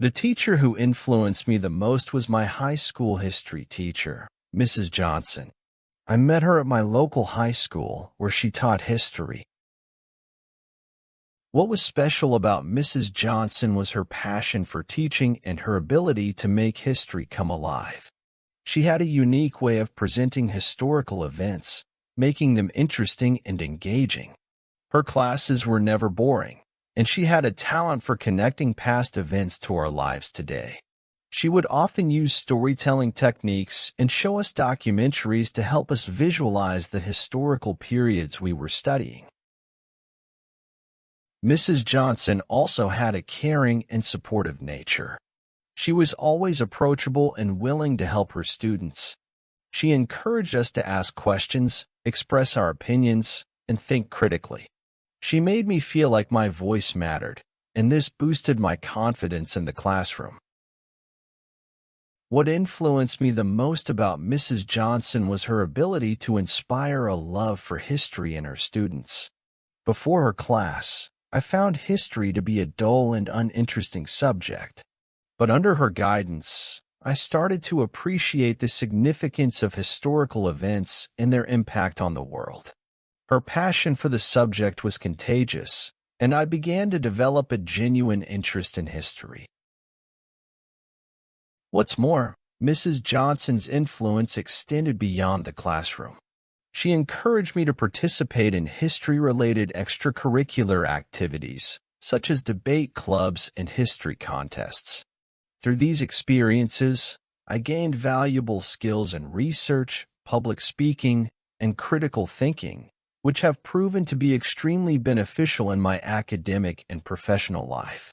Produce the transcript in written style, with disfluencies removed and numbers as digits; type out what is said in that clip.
The teacher who influenced me the most was my high school history teacher, Mrs. Johnson. I met her at my local high school, where she taught history. What was special about Mrs. Johnson was her passion for teaching and her ability to make history come alive. She had a unique way of presenting historical events, making them interesting and engaging. Her classes were never boring, and she had a talent for connecting past events to our lives today. She would often use storytelling techniques and show us documentaries to help us visualize the historical periods we were studying. Mrs. Johnson also had a caring and supportive nature. She was always approachable and willing to help her students. She encouraged us to ask questions, express our opinions, and think critically. She made me feel like my voice mattered, and this boosted my confidence in the classroom. What influenced me the most about Mrs. Johnson was her ability to inspire a love for history in her students. Before her class, I found history to be a dull and uninteresting subject, but under her guidance, I started to appreciate the significance of historical events and their impact on the world. Her passion for the subject was contagious, and I began to develop a genuine interest in history. What's more, Mrs. Johnson's influence extended beyond the classroom. She encouraged me to participate in history-related extracurricular activities, such as debate clubs and history contests. Through these experiences, I gained valuable skills in research, public speaking, and critical thinking, which have proven to be extremely beneficial in my academic and professional life.